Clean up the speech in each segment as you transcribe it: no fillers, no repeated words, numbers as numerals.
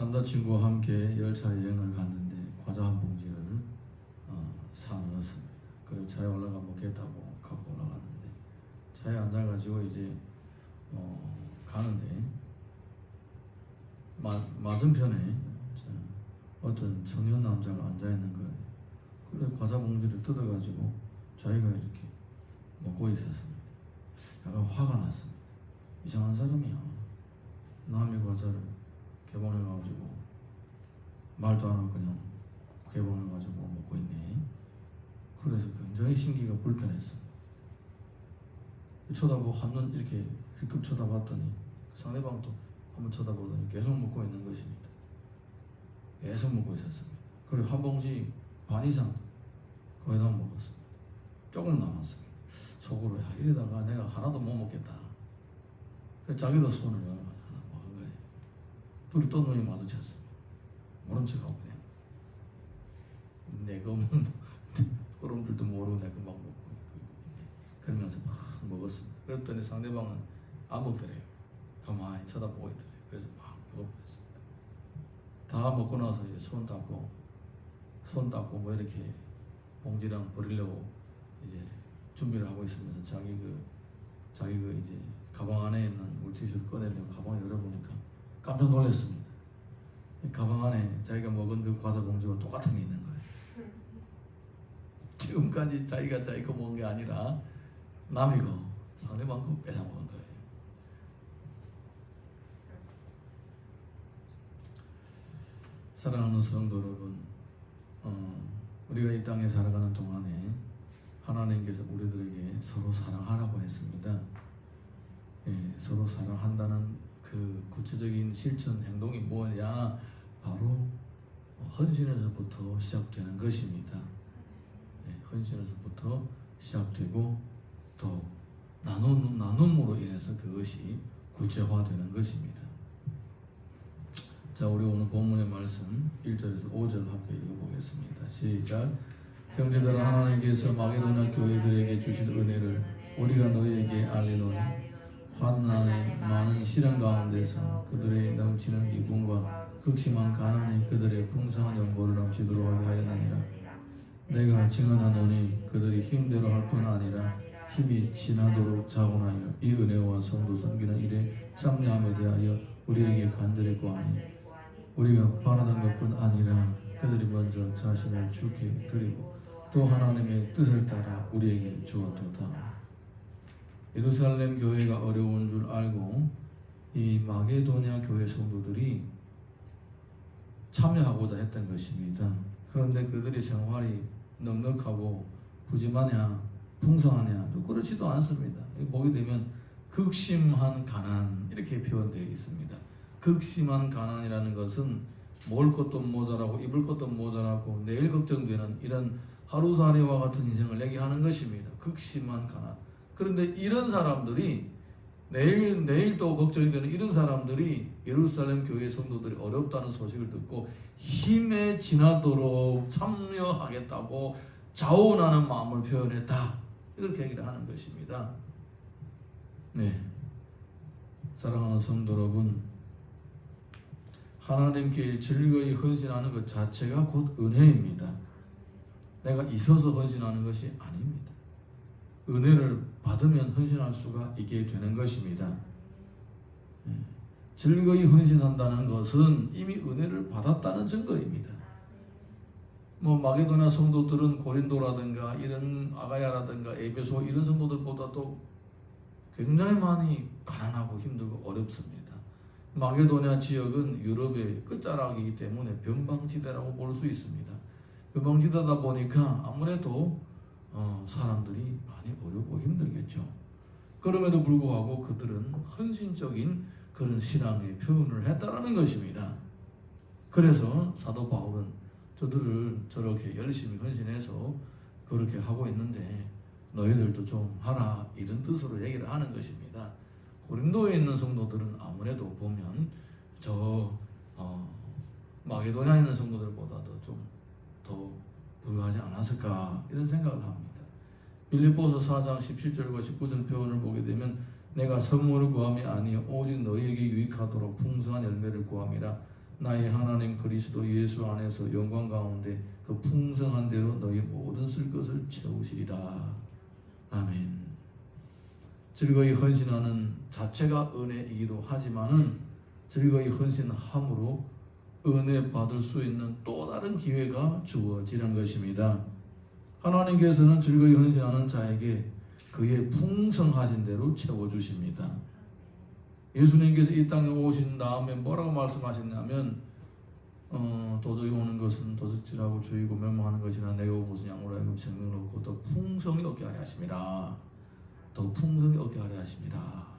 남자친구와 함께 열차 여행을 갔는데 과자 한 봉지를 사 넣었습니다. 그리고 차에 올라가 먹겠 타고 갖고 올라갔는데 차에 앉아가지고 이제 가는데 맞은편에 어떤 청년 남자가 앉아있는 거예요. 그래 과자 봉지를 뜯어가지고 자기가 이렇게 먹고 있었습니다. 약간 화가 났습니다. 이상한 사람이야. 남의 과자를 개봉해가지고 말도 안 하고 그냥 개봉해가지고 먹고 있네. 그래서 굉장히 심기가 불편했습니다. 쳐다보고 한눈 이렇게 힐끔 쳐다봤더니 상대방도 한번 쳐다보더니 계속 먹고 있는 것입니다. 계속 먹고 있었습니다. 그리고 한 봉지 반 이상 거의 다 먹었습니다. 조금 남았습니다. 속으로 야 이러다가 내가 하나도 못 먹겠다. 그래서 자기도 손을 하나 먹은 거예요. 둘이 또 눈이 마주쳤습니다. 모른 척하고 그냥 내가 그런 줄도 모르고 내가 막 먹고 그러면서 막 먹었습니다. 그랬더니 상대방은 안 먹더래요. 가만히 쳐다보고 있더래요. 그래서 막 먹어버렸습니다. 다 먹고 나서 이제 손 닦고 뭐 이렇게 봉지랑 버리려고 이제 준비를 하고 있으면서 자기 그 이제 가방 안에 있는 물티슈를 꺼내려고 가방을 열어보니까 깜짝 놀랐습니다. 가방 안에 자기가 먹은 그 과자 봉지와 똑같은 게 있는 거예요. 지금까지 자기가 자기 거 먹은 게 아니라 남이 거 상대방 거 뺏어 먹은 거예요. 사랑하는 성도 여러분, 우리가 이 땅에 살아가는 동안에 하나님께서 우리들에게 서로 사랑하라고 했습니다. 예, 서로 사랑한다는 그 구체적인 실천 행동이 뭐냐? 바로 헌신에서부터 시작되는 것입니다. 예, 헌신에서부터 시작되고 또 나눔으로 인해서 그것이 구체화되는 것입니다. 자, 우리 오늘 본문의 말씀 1절에서 5절 함께 읽어보겠습니다. 시작. 형제들아, 하나님께서 마게도냐 교회들에게 주신 은혜를 우리가 너희에게 알리노니 환난의 많은 시련 가운데서 그들의 넘치는 기쁨과 극심한 가난이 그들의 풍성한 연고를 넘치도록 하게 하였느니라. 내가 증언하노니 그들이 힘대로 할 뿐 아니라 힘이 지나도록 자원하여 이 은혜와 성도 섬기는 일에 참여함에 대하여 우리에게 간절히 구하니 우리가 바라는 것뿐 아니라 그들이 먼저 자신을 주께 드리고 또 하나님의 뜻을 따라 우리에게 주었도다. 예루살렘 교회가 어려운 줄 알고 이 마게도냐 교회 성도들이 참여하고자 했던 것입니다. 그런데 그들의 생활이 넉넉하고 부지하냐 풍성하냐 그렇지도 않습니다. 보게 되면 극심한 가난 이렇게 표현되어 있습니다. 극심한 가난이라는 것은 먹을 것도 모자라고 입을 것도 모자라고 내일 걱정되는 이런 하루살이와 같은 인생을 얘기하는 것입니다. 극심한 가난. 그런데 이런 사람들이 내일 또 걱정이 되는 이런 사람들이 예루살렘 교회 성도들이 어렵다는 소식을 듣고 힘에 지나도록 참여하겠다고 자원하는 마음을 표현했다. 이렇게 얘기를 하는 것입니다. 네, 사랑하는 성도 여러분, 하나님께 즐거이 헌신하는 것 자체가 곧 은혜입니다. 내가 있어서 헌신하는 것이 아닙니다. 은혜를 받으면 헌신할 수가 있게 되는 것입니다. 즐거이 헌신한다는 것은 이미 은혜를 받았다는 증거입니다. 마게도냐 성도들은 고린도라든가 이런 아가야라든가 에베소 이런 성도들보다도 굉장히 많이 가난하고 힘들고 어렵습니다. 마게도냐 지역은 유럽의 끝자락이기 때문에 변방지대라고 볼 수 있습니다. 변방지대다 보니까 아무래도 사람들이 많이 어렵고 힘들겠죠. 그럼에도 불구하고 그들은 헌신적인 그런 신앙의 표현을 했다라는 것입니다. 그래서 사도 바울은 저들을 저렇게 열심히 헌신해서 그렇게 하고 있는데 너희들도 좀 하라 이런 뜻으로 얘기를 하는 것입니다. 고린도에 있는 성도들은 아무래도 보면 마게도냐에 있는 성도들보다도 좀 더 부유하지 않았을까 이런 생각을 합니다. 빌립보서 4장 17절과 19절 표현을 보게 되면 내가 선물을 구함이 아니요 오직 너희에게 유익하도록 풍성한 열매를 구함이라. 나의 하나님 그리스도 예수 안에서 영광 가운데 그 풍성한 대로 너희 모든 쓸 것을 채우시리라. 아멘. 즐거이 헌신하는 자체가 은혜이기도 하지만은 즐거이 헌신함으로 은혜 받을 수 있는 또 다른 기회가 주어지는 것입니다. 하나님께서는 즐거이 헌신하는 자에게 그의 풍성하신 대로 채워주십니다. 예수님께서 이 땅에 오신 다음에 뭐라고 말씀하셨냐면 도저히 오는 것은 도적질하고 주의고 멸망하는 것이나 내가 온 것은 양으로 하여금 생명을 얻고 더 풍성히 얻게 하려 하심이라. 더 풍성히 얻게 하려 하심이라.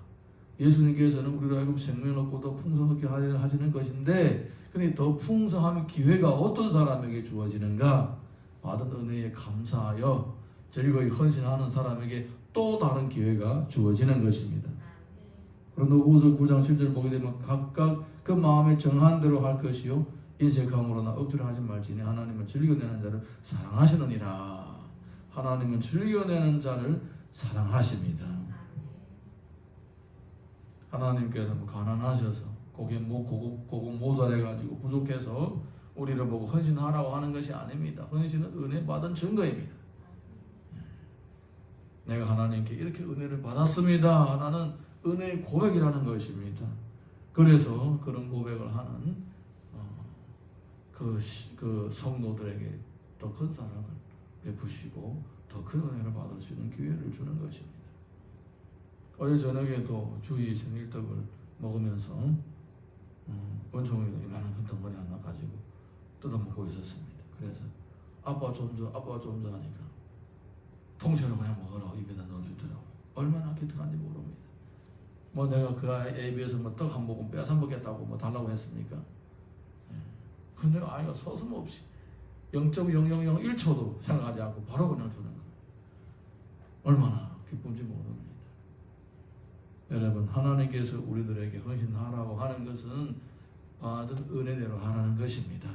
예수님께서는 우리로 하여금 생명을 얻고 더 풍성하게 하려 하시는 것인데, 근데 더 풍성한 기회가 어떤 사람에게 주어지는가? 받은 은혜에 감사하여 즐거이 헌신하는 사람에게 또 다른 기회가 주어지는 것입니다. 그런데 후서 9장 7절 보게 되면 각각 그 마음에 정한 대로 할 것이요 인색함으로나 억지로 하지 말지니 하나님은 즐겨내는 자를 사랑하시느니라. 하나님은 즐겨내는 자를 사랑하십니다. 하나님께서 가난하셔서 고금 모자라가지고 부족해서 우리를 보고 헌신하라고 하는 것이 아닙니다. 헌신은 은혜 받은 증거입니다. 내가 하나님께 이렇게 은혜를 받았습니다 라는 은혜의 고백이라는 것입니다. 그래서 그런 고백을 하는 그 성도들에게 더 큰 사랑을 베푸시고 더 큰 은혜를 받을 수 있는 기회를 주는 것입니다. 어제 저녁에도 주희 생일떡을 먹으면서 원총이도 이만한 큰 덩어리 하나 가지고 뜯어먹고 있었습니다. 그래서 아빠 좀 줘 하니까 통째로 그냥 먹으라고 입에다 넣어주더라고요. 얼마나 기특한지 모릅니다. 뭐 내가 그 아이에 비해서 뭐 떡 한 모금 뺏어 먹겠다고 뭐 달라고 했습니까? 근데 아이가 서슴없이 0.0001초도 생각하지 않고 바로 그냥 주는 거예요. 얼마나 기쁜지 모릅니다. 여러분, 하나님께서 우리들에게 헌신하라고 하는 것은 받은 은혜대로 하라는 것입니다.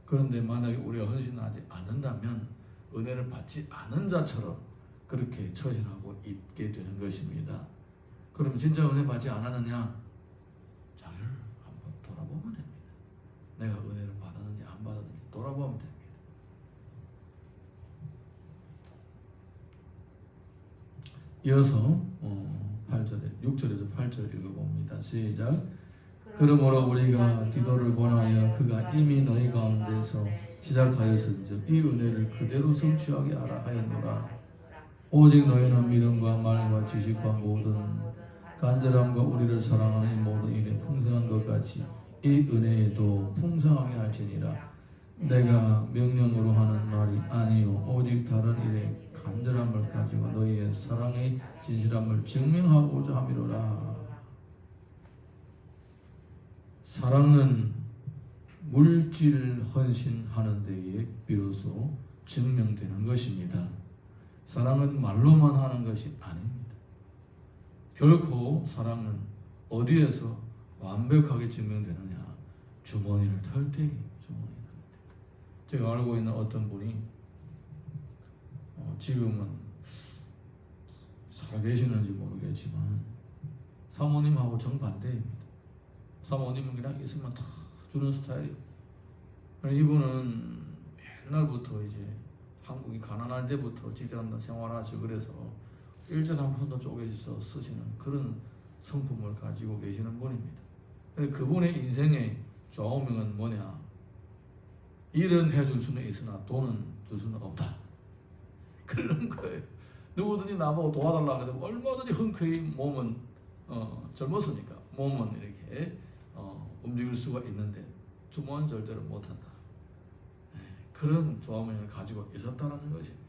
그런데 만약에 우리가 헌신하지 않는다면 은혜를 받지 않은 자처럼 그렇게 처신하고 있게 되는 것입니다. 그럼 진짜 은혜 받지 않았느냐? 자기를 한번 돌아보면 됩니다. 내가 은혜를 받았는지 안 받았는지 돌아보면 됩니다. 이어서 6절에서 8절 읽어봅니다. 시작. 그러므로 우리가 디도를 권하여 그가 이미 너희 가운데서 시작하였은즉 이 은혜를 그대로 성취하게 하라 하였노라. 오직 너희는 믿음과 말과 지식과 모든 간절함과 우리를 사랑하는 이 모든 일에 풍성한 것 같이 이 은혜에도 풍성하게 할지니라. 내가 명령으로 하는 말이 아니요 오직 다른 일에 간절함을 가지고 너희의 사랑의 진실함을 증명하고자 함이로라. 사랑은 물질 헌신하는 데에 비로소 증명되는 것입니다. 사랑은 말로만 하는 것이 아닙니다. 결코 사랑은 어디에서 완벽하게 증명되느냐? 주머니를 털 때. 제가 알고 있는 어떤 분이 지금은 살아계시는지 모르겠지만 사모님하고 정반대입니다. 사모님은 그냥 있으면 다 주는 스타일이에요. 이분은 옛날부터 이제 한국이 가난할 때부터 직장 생활하시고 그래서 일전 한 푼도 쪼개서 쓰시는 그런 성품을 가지고 계시는 분입니다. 그분의 인생의 좌우명은 뭐냐? 일은 해줄 수는 있으나 돈은 줄 수는 없다. 그런 거예요. 누구든지 나보고 도와달라고 해도 얼마든지 흔쾌히 몸은 젊었으니까 몸은 이렇게 움직일 수가 있는데 주모는 절대로 못한다. 그런 좌우명을 가지고 있었다는 것입니다.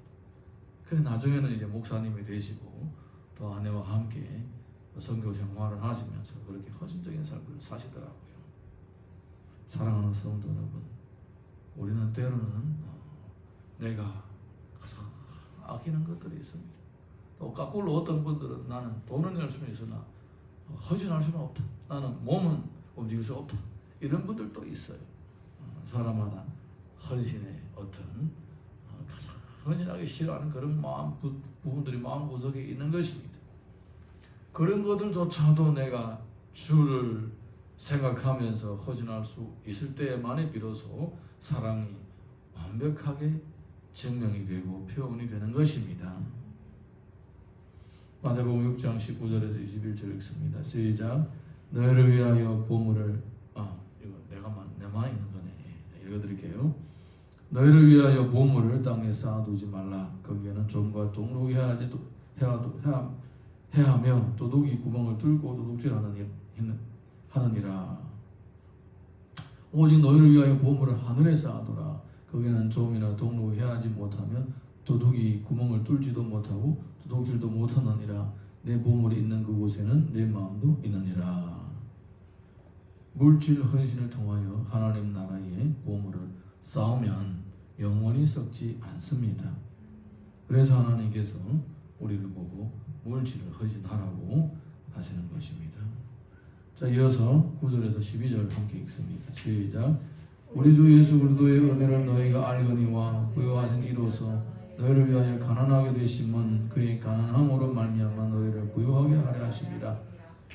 그래 나중에는 이제 목사님이 되시고 또 아내와 함께 선교 생활을 하시면서 그렇게 헌신적인 삶을 사시더라고요. 사랑하는 성도 여러분, 우리는 때로는 내가 가장 아끼는 것들이 있습니다. 또 거꾸로 어떤 분들은 나는 돈을 낼 수는 있으나 헌신할 수는 없다. 나는 몸은 움직일 수 없다. 이런 분들도 있어요. 사람마다 헌신의 어떤 가장 헌신하기 싫어하는 그런 부분들이 마음 구석에 있는 것입니다. 그런 것들조차도 내가 주를 생각하면서 헌신할 수 있을 때만이 비로소 사랑이 완벽하게 증명이 되고 표현이 되는 것입니다. 마태복음 6장 19절에서 21절 읽습니다. 시작. 너희를 위하여 보물을 이거 내만 있는 거네. 읽어드릴게요. 너희를 위하여 보물을 땅에 쌓아두지 말라. 거기에는 좀과 동록이 해하며 도둑이 구멍을 뚫고 도둑질하느니라. 오직 너희를 위하여 보물을 하늘에 쌓아두라. 거기는 좀이나 동록이 해하지 못하면 도둑이 구멍을 뚫지도 못하고 도둑질도 못하느니라. 내 보물이 있는 그곳에는 내 마음도 있느니라. 물질 헌신을 통하여 하나님 나라의 보물을 쌓으면 영원히 썩지 않습니다. 그래서 하나님께서 우리를 보고 물질을 헌신하라고 하시는 것입니다. 자, 이어서 9절에서 12절 함께 읽습니다. 시작. 우리 주 예수 그리스도의 은혜를 너희가 알거니와 부요하신 이로써 너희를 위하여 가난하게 되심은 그의 가난함으로 말미암아 너희를 부요하게 하려 하심이라.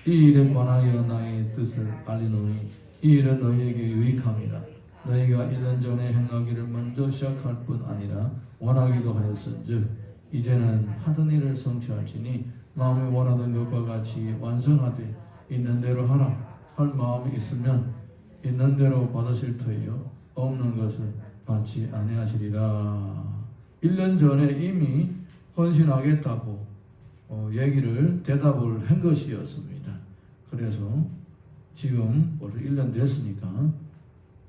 이 일에 관하여 나의 뜻을 알리노니 이 일은 너희에게 유익함이라. 너희가 1년 전에 행하기를 먼저 시작할 뿐 아니라 원하기도 하였은즉 이제는 하던 일을 성취할지니 마음에 원하던 것과 같이 완성하되 있는 대로 하라. 할 마음이 있으면 있는 대로 받으실 터이요 없는 것을 받지 아니하시리라. 1년 전에 이미 헌신하겠다고 대답을 한 것이었습니다. 그래서 지금 벌써 1년 됐으니까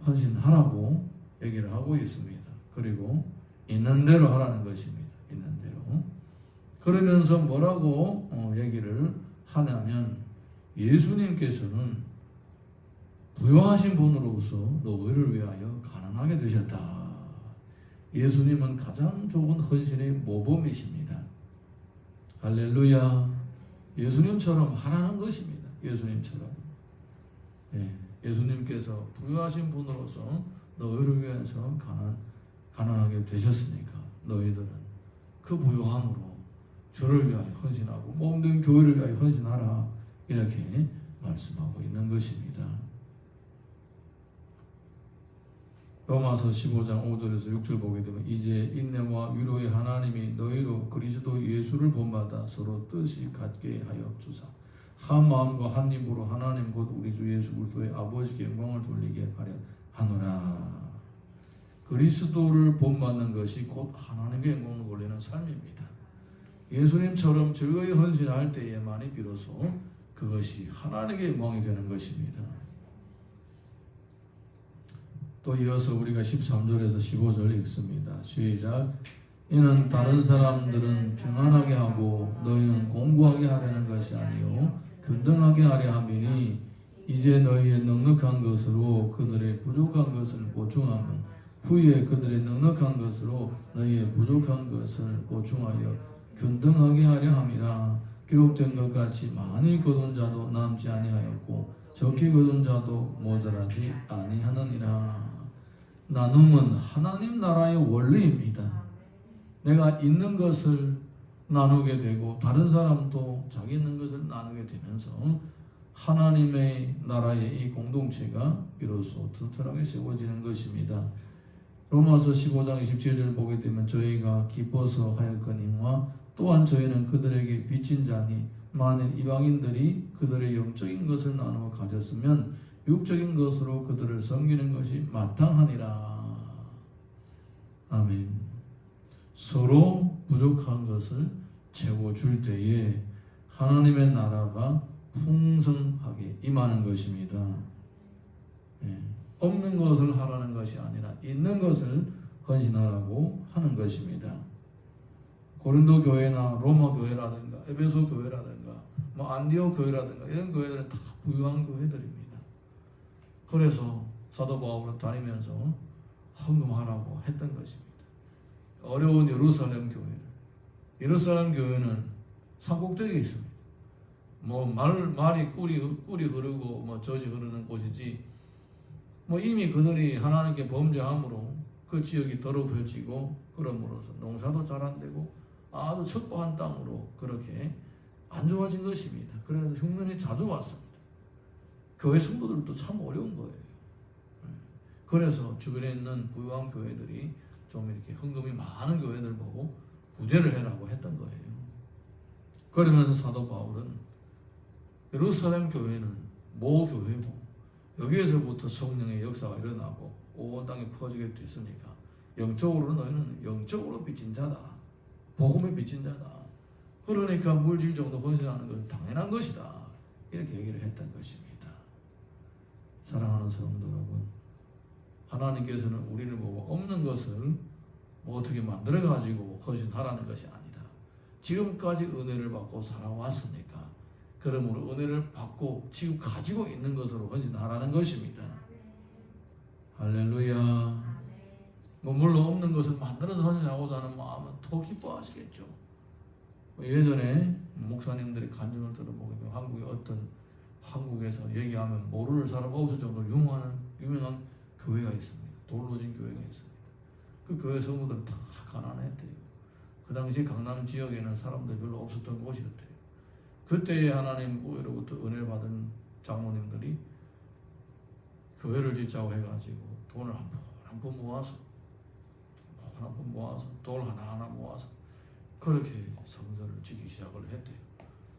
헌신하라고 얘기를 하고 있습니다. 그리고 있는 대로 하라는 것입니다. 있는 대로. 그러면서 뭐라고 얘기를 하냐면 예수님께서는 부요하신 분으로서 너희를 위하여 가난하게 되셨다. 예수님은 가장 좋은 헌신의 모범이십니다. 할렐루야. 예수님처럼 하라는 것입니다. 예수님처럼. 예수님께서 부유하신 분으로서 너희를 위해서 가난하게 되셨으니까 너희들은 그 부유함으로 저를 위하여 헌신하고 모든 교회를 위하여 헌신하라. 이렇게 말씀하고 있는 것입니다. 로마서 15장 5절에서 6절 보게 되면 이제 인내와 위로의 하나님이 너희로 그리스도 예수를 본받아 서로 뜻이 같게 하여 주사 한 마음과 한 입으로 하나님 곧 우리 주 예수 그리스도의 아버지께 영광을 돌리게 하려 하노라. 그리스도를 본받는 것이 곧 하나님께 영광을 돌리는 삶입니다. 예수님처럼 즐거이 헌신할 때에만이 비로소 그것이 하나님께 영광이 되는 것입니다. 또 이어서 우리가 13절에서 15절 읽습니다. 시작. 이는 다른 사람들은 평안하게 하고 너희는 공고하게 하려는 것이 아니요 균등하게 하려 함이니 이제 너희의 넉넉한 것으로 그들의 부족한 것을 보충하면 후에 그들의 넉넉한 것으로 너희의 부족한 것을 보충하여 균등하게 하려 함이라. 기록된 것 같이 많이 거둔 자도 남지 아니하였고 적게 거둔 자도 모자라지 아니하느니라. 나눔은 하나님 나라의 원리입니다. 내가 있는 것을 나누게 되고 다른 사람도 자기 있는 것을 나누게 되면서 하나님의 나라의 이 공동체가 비로소 튼튼하게 세워지는 것입니다. 로마서 15장 27절 보게 되면 저희가 기뻐서 하였거니와 또한 저희는 그들에게 빚진 자니 만일 이방인들이 그들의 영적인 것을 나누어 가졌으면 육적인 것으로 그들을 섬기는 것이 마땅하니라. 아멘. 서로 부족한 것을 채워줄 때에 하나님의 나라가 풍성하게 임하는 것입니다. 없는 것을 하라는 것이 아니라 있는 것을 헌신하라고 하는 것입니다. 고린도 교회나 로마 교회라든가 에베소 교회라든가 안디옥 교회라든가 이런 교회들은 다 부유한 교회들입니다. 그래서 사도 바울은 다니면서 헌금하라고 했던 것입니다. 어려운 예루살렘 교회는 산꼭대기에 있습니다. 말이 꿀이 흐르고 젖이 흐르는 곳이지 이미 그들이 하나님께 범죄함으로 그 지역이 더럽혀지고 그럼으로써 농사도 잘 안 되고 아주 척박한 땅으로 그렇게 안 좋아진 것입니다. 그래서 흉년이 자주 왔습니다. 교회 성도들도 참 어려운 거예요. 그래서 주변에 있는 부유한 교회들이 좀 이렇게 헌금이 많은 교회들 보고 구제를 해라고 했던 거예요. 그러면서 사도 바울은 예루살렘 교회는 모교회고 여기에서부터 성령의 역사가 일어나고 온 땅에 퍼지게 됐으니까 영적으로 너희는 영적으로 빚진 자다. 복음의 빚진 자다. 그러니까 물질 정도 헌신하는 것은 당연한 것이다. 이렇게 얘기를 했던 것입니다. 사랑하는 성도 여러분, 하나님께서는 우리를 보고 없는 것을 뭐 어떻게 만들어가지고 헌신하라는 것이 아니라 지금까지 은혜를 받고 살아왔으니까 그러므로 은혜를 받고 지금 가지고 있는 것으로 헌신하라는 것입니다. 할렐루야. 뭐 물론 없는 것을 만들어서 헌신하고자 하는 마음은 더 기뻐하시겠죠. 예전에 목사님들이 간증을 들어보게 되면 한국에서 얘기하면 모르는 사람 없을 정도로 유명한 교회가 있습니다. 돌로진 교회가 있습니다. 그 교회 성도들은 다 가난했대요. 그 당시 강남 지역에는 사람들이 별로 없었던 곳이었대요. 그때 하나님으로부터 은혜를 받은 장로님들이 교회를 짓자고 해가지고 돈을 한 푼 모아서 돌 하나하나 모아서 그렇게 성전을 짓기 시작을 했대요.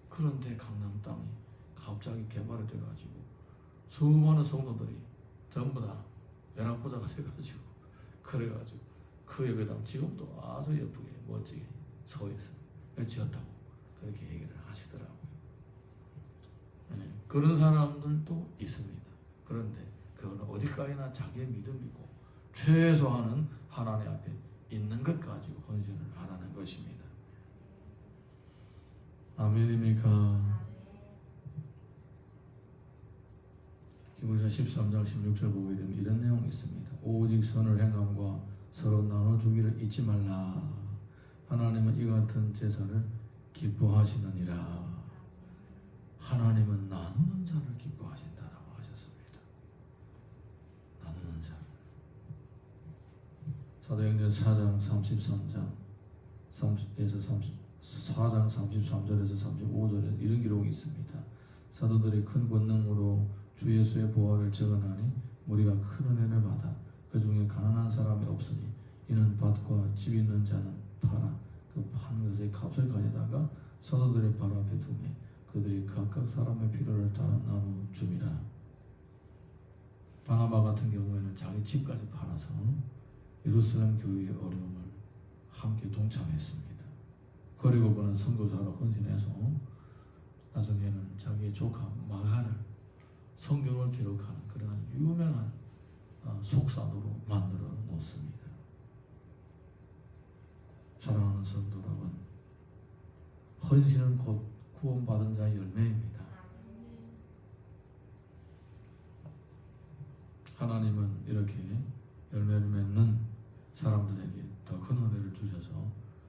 그런데 강남 땅이 갑자기 개발이 돼가지고 수많은 성도들이 전부 다 벼락부자가 돼가지고 그래가지고 그 예배당 지금도 아주 예쁘게 멋지게 서 있어요. 지었다고 그렇게 얘기를 하시더라고요. 네, 그런 사람들도 있습니다. 그런데 그건 어디까지나 자기의 믿음이고 최소한은 하나님 앞에 있는 것 가지고 헌신을 하라는 것입니다. 아멘입니까? 히브리서 13장 16절 보게 되면 이런 내용이 있습니다. 오직 선을 행함과 서로 나눠주기를 잊지 말라. 하나님은 이 같은 제사를 기뻐하시느니라. 하나님은 나누는 자를 기뻐하신다라고 하셨습니다. 나누는 자를. 사도행전 4장 33장 4장 33절에서 35절에 이런 기록이 있습니다. 사도들이 큰 권능으로 주 예수의 보혈을 증언하니 우리가 큰 은혜를 받아 그 중에 가난한 사람이 없으니 이는 밭과 집 있는 자는 팔아 그 판 것의 값을 가져다가 사도들의 발 앞에 두매 그들이 각각 사람의 필요를 따라 나누어 줍니다. 바나바 같은 경우에는 자기 집까지 팔아서 예루살렘 교회의 어려움을 함께 동참했습니다. 그리고 그는 선교사로 헌신해서 나중에는 자기의 조카 마가를 성경을 기록하는 그러한 유명한 속사도로 만들어 놓습니다. 사랑하는 성도 여러분, 헌신은 곧 구원받은 자의 열매입니다. 하나님은 이렇게 열매를 맺는 사람들에게 더 큰 은혜를 주셔서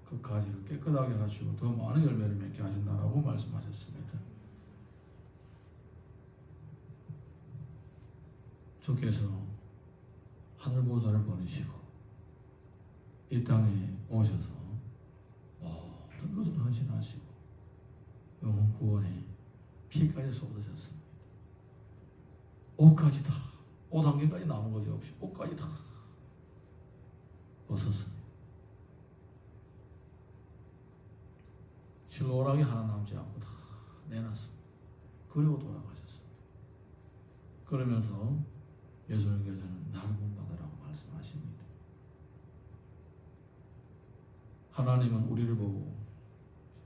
그 가지를 깨끗하게 하시고 더 많은 열매를 맺게 하신다라고 말씀하셨습니다. 주께서 하늘보좌를 보내시고 이 땅에 오셔서 모든 것을 헌신하시고 영혼 구원에 피까지 쏟으셨습니다. 옷까지 다, 옷 한 개까지 남은 것이 없이 옷까지 다 벗었습니다. 실로락이 하나 남지 않고 다 내놨습니다. 그리고 돌아가셨습니다. 그러면서 예수님께서는 나를 본받으라고 말씀하십니다. 하나님은 우리를 보고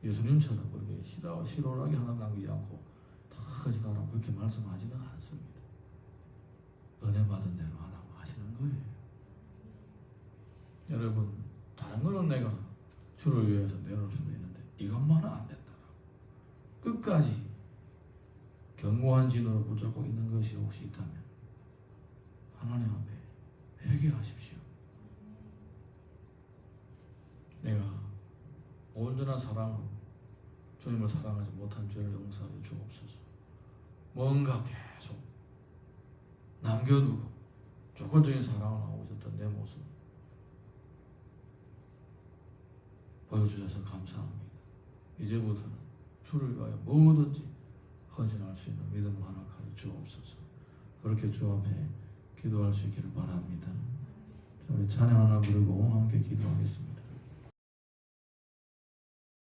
예수님처럼 그렇게 실오라기 하나 남기지 않고 다 가지나라고 그렇게 말씀하지는 않습니다. 은혜 받은 대로 하라고 하시는 거예요. 여러분, 다른 거는 내가 주를 위해서 내놓을 수도 있는데 이것만은 안 된다라고 끝까지 견고한 진으로 붙잡고 있는 것이 혹시 있다면 하나님 앞에 회개하십시오. 내가 온전한 사랑으로 주님을 사랑하지 못한 죄를 용서하여 주옵소서. 뭔가 계속 남겨두고 조건적인 사랑을 하고 있었던 내 모습 보여주셔서 감사합니다. 이제부터는 주를 위하여 뭐든지 헌신할 수 있는 믿음을 허락하여 주옵소서. 그렇게 주 앞에 기도할 수 있기를 바랍니다. 자, 우리 찬양 하나 부르고 함께 기도하겠습니다.